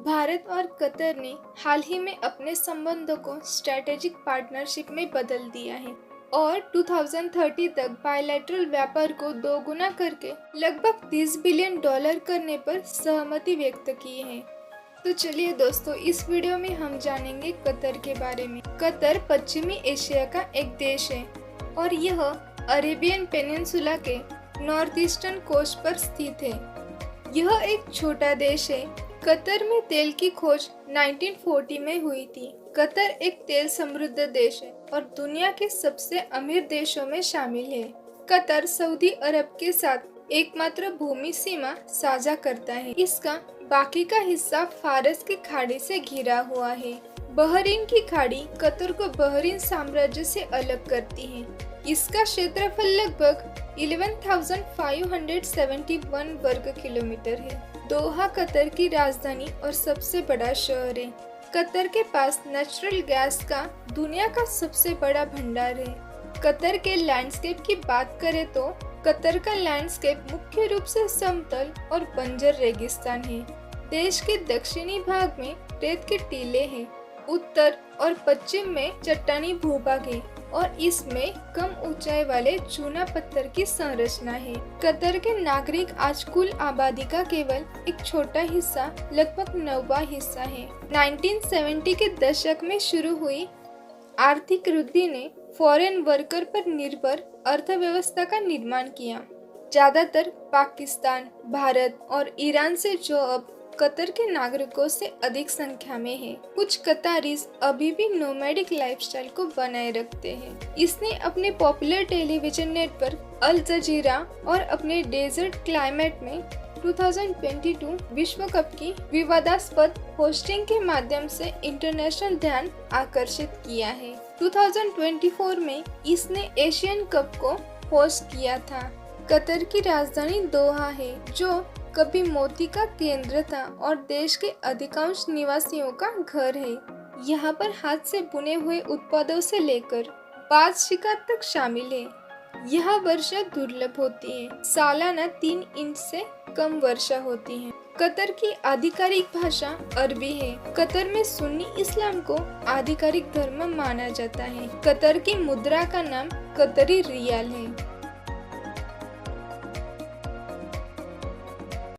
भारत और कतर ने हाल ही में अपने संबंधों को स्ट्रैटेजिक पार्टनरशिप में बदल दिया है और 2030 तक बायलैटरल व्यापार को दोगुना करके लगभग $30 बिलियन करने पर सहमति व्यक्त की है। तो चलिए दोस्तों, इस वीडियो में हम जानेंगे कतर के बारे में। कतर पश्चिमी एशिया का एक देश है और यह अरेबियन पेनिनसुला के नॉर्थ ईस्टर्न कोस्ट पर स्थित है। यह एक छोटा देश है। कतर में तेल की खोज 1940 में हुई थी। कतर एक तेल समृद्ध देश है और दुनिया के सबसे अमीर देशों में शामिल है। कतर सऊदी अरब के साथ एकमात्र भूमि सीमा साझा करता है। इसका बाकी का हिस्सा फारस की खाड़ी से घिरा हुआ है। बहरीन की खाड़ी कतर को बहरीन साम्राज्य से अलग करती है। इसका क्षेत्रफल लगभग 11,571 वर्ग किलोमीटर है। दोहा कतर की राजधानी और सबसे बड़ा शहर है। कतर के पास नेचुरल गैस का दुनिया का सबसे बड़ा भंडार है। कतर के लैंडस्केप की बात करें तो कतर का लैंडस्केप मुख्य रूप से समतल और बंजर रेगिस्तान है। देश के दक्षिणी भाग में रेत के टीले हैं। उत्तर और पश्चिम में चट्टानी भूभाग है और इसमें कम ऊंचाई वाले चूना पत्थर की संरचना है। कतर के नागरिक आज कुल आबादी का केवल एक छोटा हिस्सा, लगभग 9वां हिस्सा है। 1970 के दशक में शुरू हुई आर्थिक वृद्धि ने फॉरेन वर्कर पर निर्भर अर्थव्यवस्था का निर्माण किया। ज्यादातर पाकिस्तान, भारत और ईरान से, जो अब कतर के नागरिकों से अधिक संख्या में है। कुछ कतारीज अभी भी नोमैडिक लाइफस्टाइल को बनाए रखते हैं। इसने अपने पॉपुलर टेलीविजन नेटवर्क अल जजीरा और अपने डेजर्ट क्लाइमेट में 2022 विश्व कप की विवादास्पद होस्टिंग के माध्यम से इंटरनेशनल ध्यान आकर्षित किया है। 2024 में इसने एशियन कप को होस्ट किया था। कतर की राजधानी दोहा है, जो कभी मोती का केंद्र था और देश के अधिकांश निवासियों का घर है। यहाँ पर हाथ से बुने हुए उत्पादों से लेकर बाज शिकार तक शामिल है। यहाँ वर्षा दुर्लभ होती है। सालाना 3 इंच से कम वर्षा होती है। कतर की आधिकारिक भाषा अरबी है। कतर में सुन्नी इस्लाम को आधिकारिक धर्म माना जाता है। कतर की मुद्रा का नाम कतरी रियाल है।